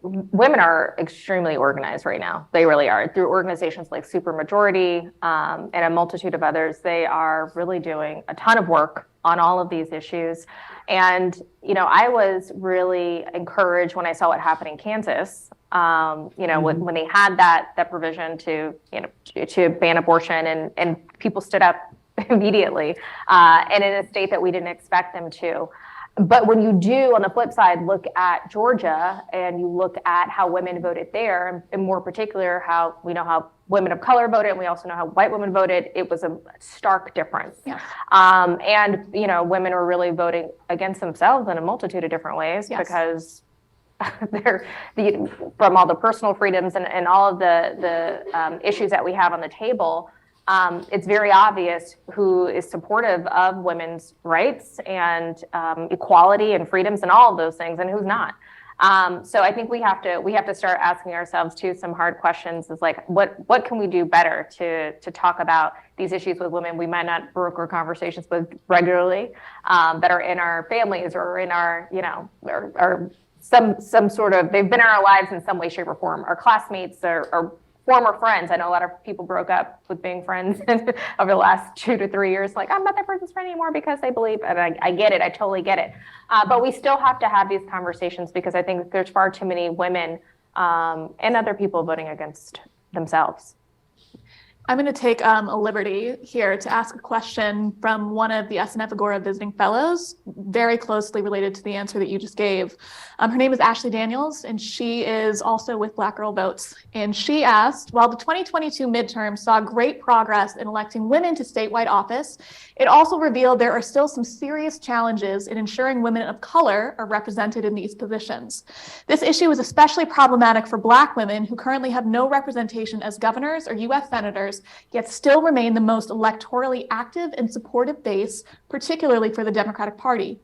women are extremely organized right now. They really are. Through organizations like Supermajority and a multitude of others, they are really doing a ton of work on all of these issues. And, you know, I was really encouraged when I saw what happened in Kansas, you know, when they had that provision to, you know, to ban abortion, and people stood up immediately, and in a state that we didn't expect them to. But when you do, on the flip side, look at Georgia and you look at how women voted there, and more particular, how we know how women of color voted, and we also know how white women voted, it was a stark difference. Yes. And, you know, women are really voting against themselves in a multitude of different ways, Yes. because they're from all the personal freedoms and all of the issues that we have on the table. It's very obvious who is supportive of women's rights and equality and freedoms and all of those things, and who's not. So I think we have to start asking ourselves too some hard questions. Is like, what can we do better to talk about these issues with women we might not broker conversations with regularly, that are in our families or in our, you know, our some sort of, they've been in our lives in some way, shape, or form. Our classmates or former friends. I know a lot of people broke up with being friends over the last 2 to 3 years. Like, I'm not that person's friend anymore because they believe, and I get it. I totally get it. But we still have to have these conversations because I think there's far too many women and other people voting against themselves. I'm going to take a liberty here to ask a question from one of the SNF Agora visiting fellows, very closely related to the answer that you just gave. Her name is Ashley Daniels, and she is also with Black Girl Votes. And she asked, while the 2022 midterm saw great progress in electing women to statewide office, it also revealed there are still some serious challenges in ensuring women of color are represented in these positions. This issue is especially problematic for Black women who currently have no representation as governors or U.S. senators, yet still remain the most electorally active and supportive base, particularly for the Democratic Party.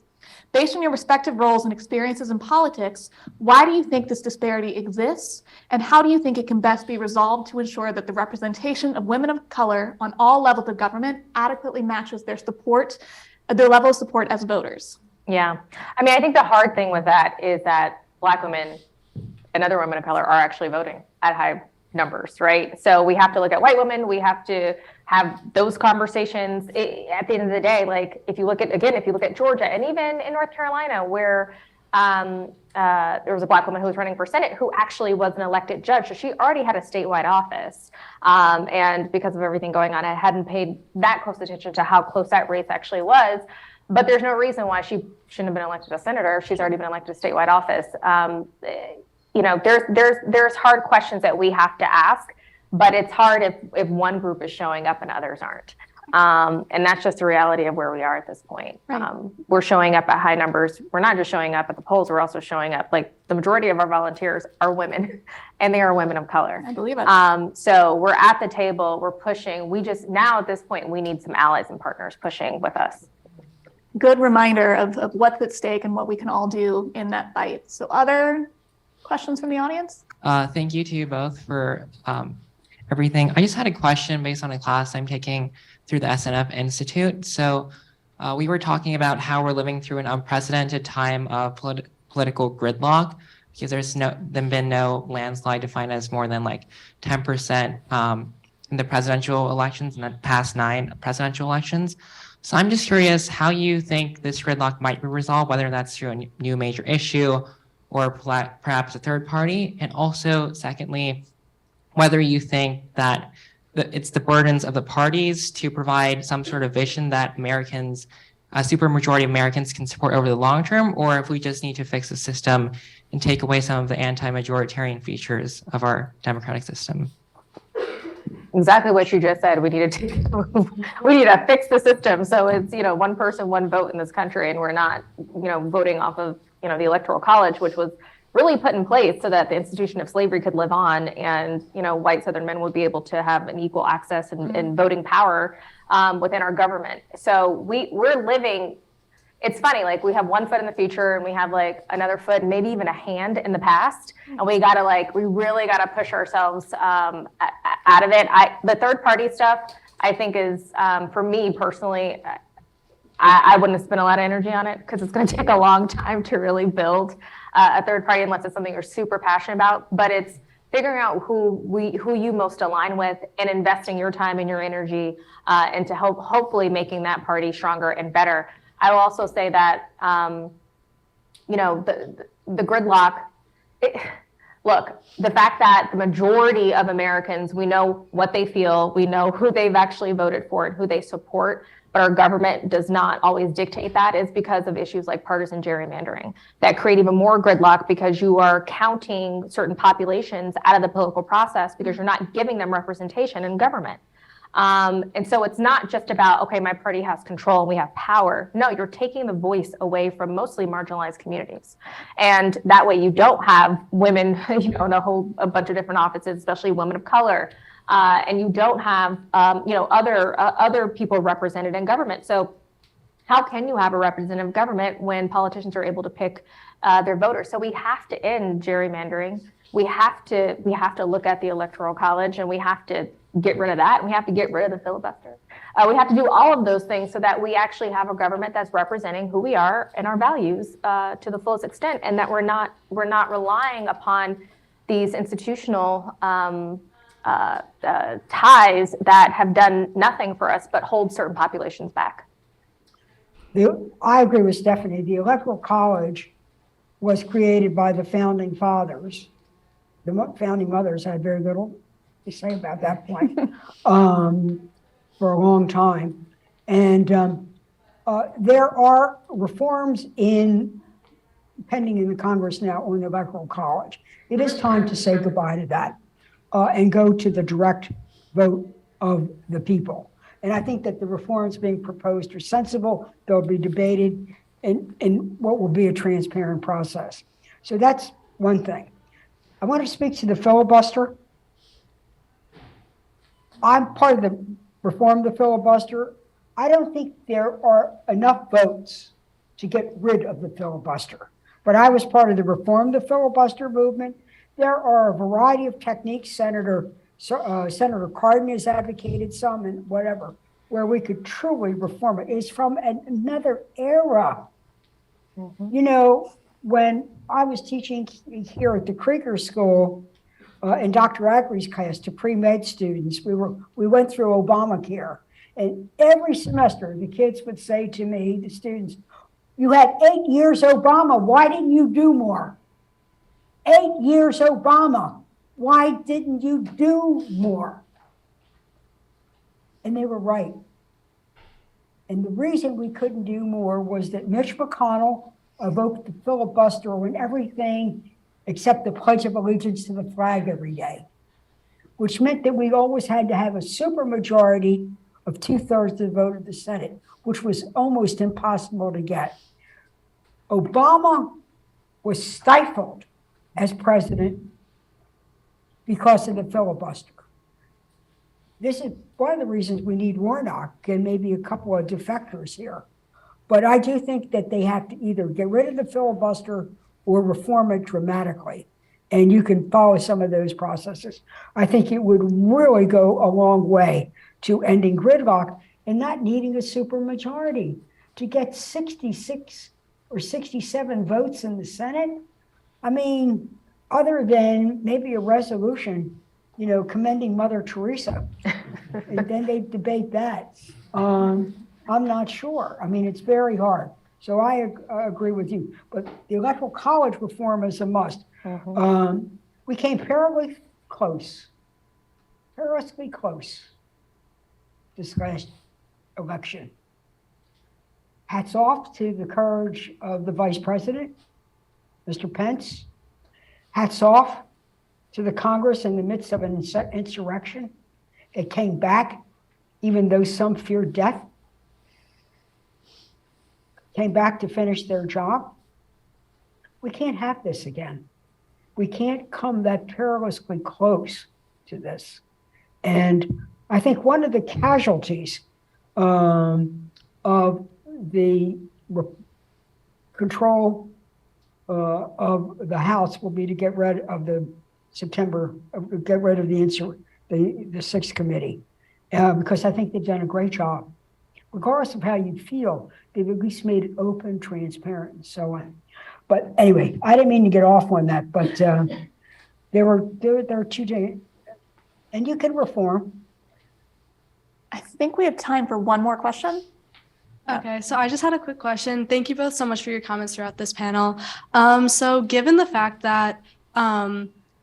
Based on your respective roles and experiences in politics, why do you think this disparity exists? And how do you think it can best be resolved to ensure that the representation of women of color on all levels of government adequately matches their level of support as voters? Yeah. I mean, I think the hard thing with that is that Black women and other women of color are actually voting at high numbers, right? So we have to look at white women. We have to have those conversations. At the end of the day, like if you look at Georgia and even in North Carolina, where there was a Black woman who was running for Senate who actually was an elected judge. So she already had a statewide office. And because of everything going on, I hadn't paid that close attention to how close that race actually was. But there's no reason why she shouldn't have been elected a senator if she's already been elected a statewide office. You know, there's hard questions that we have to ask, but it's hard if one group is showing up and others aren't. And that's just the reality of where we are at this point. Right. We're showing up at high numbers. We're not just showing up at the polls, we're also showing up, like the majority of our volunteers are women and they are women of color. I believe it. So we're at the table, we're pushing. We just, now at this point, we need some allies and partners pushing with us. Good reminder of what's at stake and what we can all do in that fight. So other questions from the audience? Thank you to you both for everything. I just had a question based on a class I'm taking through the SNF Institute. So we were talking about how we're living through an unprecedented time of political gridlock because there's been no landslide defined as more than like 10% in the presidential elections in the past 9 presidential elections. So I'm just curious how you think this gridlock might be resolved, whether that's through a new major issue or perhaps a third party. And also, secondly, whether you think that it's the burdens of the parties to provide some sort of vision that Americans, a supermajority of Americans can support over the long term, or if we just need to fix the system and take away some of the anti-majoritarian features of our democratic system. Exactly what you just said. We need to fix the system. So it's, one person, one vote in this country, and we're not, voting off of, the Electoral College, which was really put in place so that the institution of slavery could live on and, white Southern men would be able to have an equal access and voting power within our government. So we're living, it's funny, like we have one foot in the future and we have like another foot, maybe even a hand in the past. And we really gotta push ourselves out of it. The third party stuff, I think is, for me personally, I wouldn't have spent a lot of energy on it because it's going to take a long time to really build a third party unless it's something you're super passionate about. But it's figuring out who you most align with and investing your time and your energy into hopefully making that party stronger and better. I will also say that the gridlock. Look, the fact that the majority of Americans, we know what they feel, we know who they've actually voted for and who they support, but our government does not always dictate that, is because of issues like partisan gerrymandering that create even more gridlock because you are counting certain populations out of the political process because you're not giving them representation in government. And so it's not just about, okay, my party has control and we have power. No, you're taking the voice away from mostly marginalized communities. And that way you don't have women, in a bunch of different offices, especially women of color. And you don't have, other people represented in government. So how can you have a representative government when politicians are able to pick their voters? So we have to end gerrymandering. We have to look at the Electoral College and we have to get rid of that. And we have to get rid of the filibuster. We have to do all of those things so that we actually have a government that's representing who we are and our values to the fullest extent, and that we're not relying upon these institutional ties that have done nothing for us but hold certain populations back. I agree with Stephanie. The Electoral College was created by the founding fathers. The founding mothers had very little to say about that point for a long time. And there are reforms pending in the Congress now on the Electoral College. It is time to say goodbye to that and go to the direct vote of the people. And I think that the reforms being proposed are sensible. They'll be debated in what will be a transparent process. So that's one thing. I want to speak to the filibuster. I'm part of the reform of the filibuster. I don't think there are enough votes to get rid of the filibuster. But I was part of the reform of the filibuster movement. There are a variety of techniques. Senator Cardin has advocated some and whatever, where we could truly reform it. It's from another era. Mm-hmm. You know, when I was teaching here at the Krieger School in Dr. Agri's class to pre-med students, we went through Obamacare. And every semester, the kids would say to me, the students, "You had 8 years Obama, why didn't you do more? 8 years Obama, why didn't you do more?" And they were right. And the reason we couldn't do more was that Mitch McConnell evoked the filibuster on everything except the Pledge of Allegiance to the flag every day, which meant that we always had to have a supermajority of 2/3 of the vote of the Senate, which was almost impossible to get. Obama was stifled as president because of the filibuster. This is one of the reasons we need Warnock and maybe a couple of defectors here. But I do think that they have to either get rid of the filibuster or reform it dramatically. And you can follow some of those processes. I think it would really go a long way to ending gridlock and not needing a supermajority. To get 66 or 67 votes in the Senate, I mean, other than maybe a resolution, you know, commending Mother Teresa, and then they debate that. I'm not sure. I mean, it's very hard. So I agree with you. But the Electoral College reform is a must. Mm-hmm. We came perilously close this last election. Hats off to the courage of the Vice President, Mr. Pence. Hats off to the Congress in the midst of an insurrection. It came back, even though some feared death. Came back to finish their job. We can't have this again. We can't come that perilously close to this. And I think one of the casualties of the control of the House will be to get rid of the the Sixth Committee, because I think they've done a great job. Regardless of how you feel, they've at least made it open, transparent, and so on. But anyway, I didn't mean to get off on that, but there are two days, and you can reform. I think we have time for one more question. Okay, so I just had a quick question. Thank you both so much for your comments throughout this panel. So given the fact that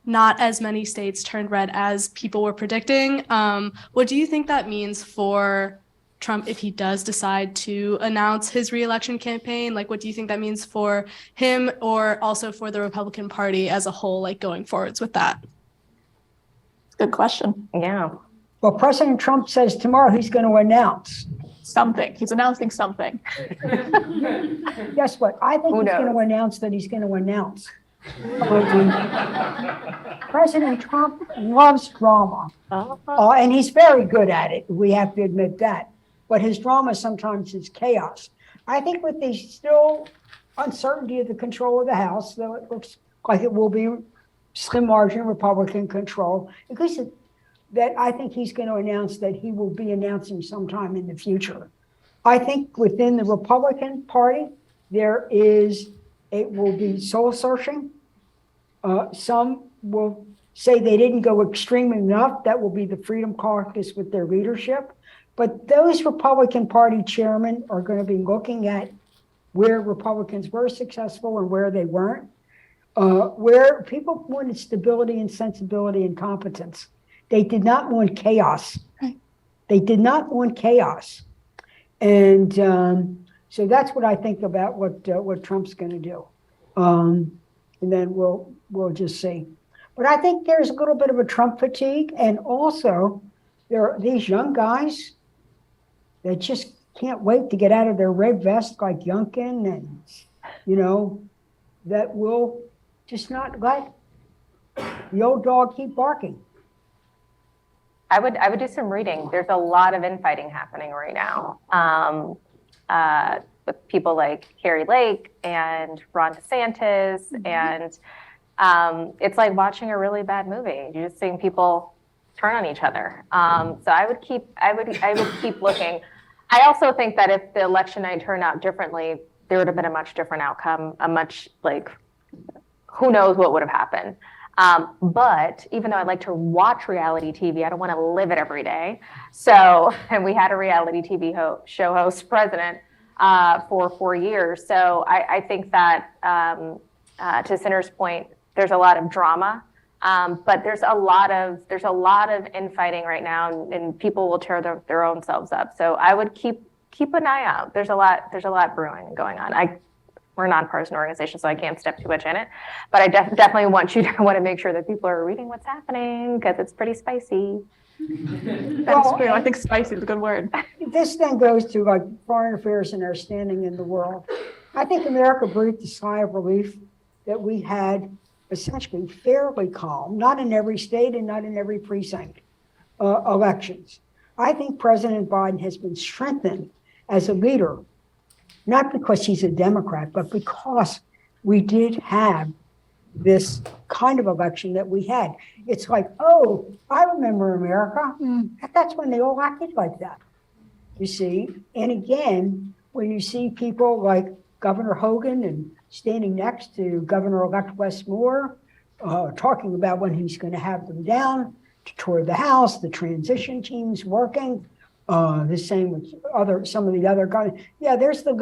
not as many states turned red as people were predicting, what do you think that means for Trump if he does decide to announce his re-election campaign? Like, what do you think that means for him or also for the Republican Party as a whole, like going forwards with that? Good question. Yeah. Well, President Trump says tomorrow he's going to announce something. He's announcing something. Guess what? I think he's going to announce that he's going to announce. President Trump loves drama, and he's very good at it. We have to admit that. But his drama sometimes is chaos. I think with the still uncertainty of the control of the House, though it looks like it will be slim margin Republican control, because that I think he's going to announce that he will be announcing sometime in the future. I think within the Republican Party, it will be soul searching. Some will say they didn't go extreme enough. That will be the Freedom Caucus with their leadership. But those Republican Party chairmen are going to be looking at where Republicans were successful and where they weren't, where people wanted stability and sensibility and competence. They did not want chaos. Right. They did not want chaos. And so that's what I think about what Trump's going to do. And then we'll just see. But I think there's a little bit of a Trump fatigue. And also, there are these young guys that just can't wait to get out of their red vest like Youngkin and, that will just not let the old dog keep barking. I would do some reading. There's a lot of infighting happening right now with people like Carrie Lake and Ron DeSantis, and it's like watching a really bad movie. You're just seeing people turn on each other. So I would keep looking. I also think that if the election night turned out differently, there would have been a much different outcome. Who knows what would have happened. But even though I like to watch reality TV, I don't want to live it every day. So, and we had a reality TV show host president for 4 years. So I think that to Sinner's point, there's a lot of drama, but there's a lot of infighting right now, and people will tear their own selves up. So I would keep an eye out. There's a lot brewing and going on. We're a nonpartisan organization, so I can't step too much in it. But I definitely want to make sure that people are reading what's happening, because it's pretty spicy. That's true. I think spicy is a good word. This then goes to like foreign affairs and our standing in the world. I think America breathed a sigh of relief that we had essentially fairly calm, not in every state and not in every precinct, elections. I think President Biden has been strengthened as a leader, not because he's a Democrat, but because we did have this kind of election that we had. It's like, oh, I remember America. That's when they all acted like that, you see. And again, when you see people like Governor Hogan and standing next to Governor-elect Wes Moore, talking about when he's going to have them down to tour the House, the transition teams working, the same with some of the other guys. Yeah, there's the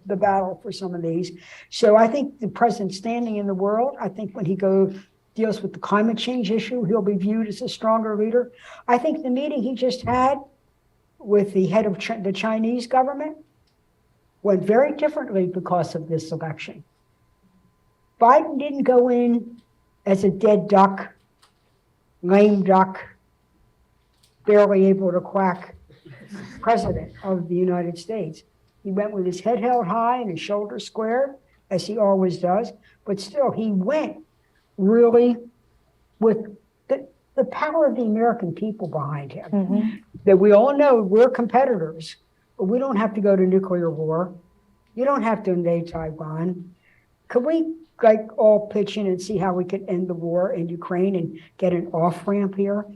battle for some of these. So I think the president's standing in the world. I think when he deals with the climate change issue, he'll be viewed as a stronger leader. I think the meeting he just had with the head of the Chinese government went very differently because of this election. Biden didn't go in as a dead duck, lame duck, barely able to quack president of the United States. He went with his head held high and his shoulders squared, as he always does, but still he went really with the power of the American people behind him. Mm-hmm. That we all know we're competitors, but we don't have to go to nuclear war. You don't have to invade Taiwan. Could we all pitch in and see how we could end the war in Ukraine and get an off-ramp here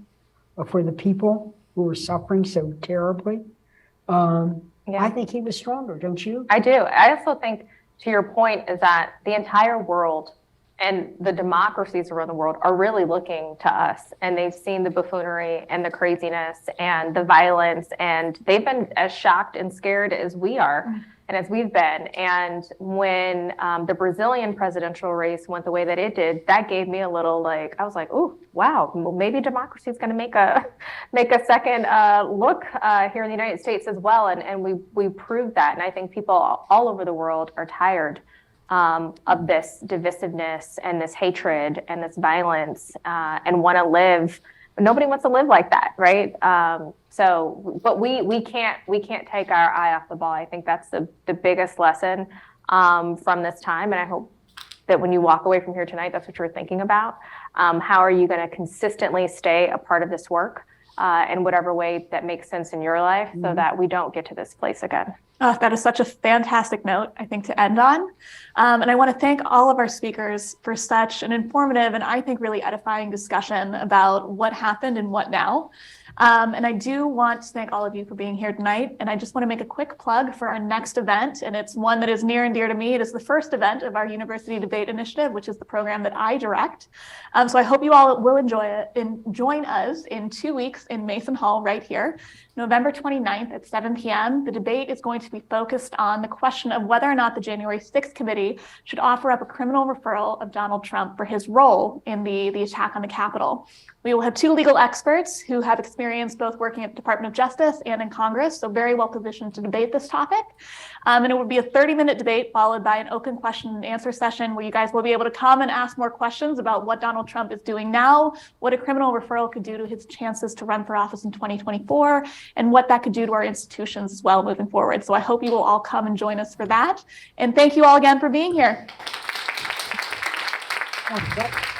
for the people who are suffering so terribly? I think he was stronger, don't you? I do. I also think, to your point, is that the entire world and the democracies around the world are really looking to us, and they've seen the buffoonery and the craziness and the violence, and they've been as shocked and scared as we are. And as we've been. And when the Brazilian presidential race went the way that it did, that gave me a little I was like, oh, wow, well, maybe democracy is going to make a second look here in the United States as well. And we proved that. And I think people all over the world are tired of this divisiveness and this hatred and this violence and want to live. Nobody wants to live like that, right? But we can't take our eye off the ball. I think that's the biggest lesson from this time. And I hope that when you walk away from here tonight, that's what you're thinking about. How are you going to consistently stay a part of this work? in whatever way that makes sense in your life so that we don't get to this place again. That is such a fantastic note, I think, to end on. And I want to thank all of our speakers for such an informative and I think really edifying discussion about what happened and what now. And I do want to thank all of you for being here tonight. And I just want to make a quick plug for our next event. And it's one that is near and dear to me. It is the first event of our University Debate Initiative, which is the program that I direct. So I hope you all will enjoy it and join us in 2 weeks in Mason Hall right here, November 29th at 7 p.m. The debate is going to be focused on the question of whether or not the January 6th committee should offer up a criminal referral of Donald Trump for his role in the attack on the Capitol. We will have 2 legal experts who have experience both working at the Department of Justice and in Congress, so very well positioned to debate this topic. And it will be a 30-minute debate followed by an open question and answer session where you guys will be able to come and ask more questions about what Donald Trump is doing now, what a criminal referral could do to his chances to run for office in 2024, and what that could do to our institutions as well moving forward. So I hope you will all come and join us for that. And thank you all again for being here. Okay.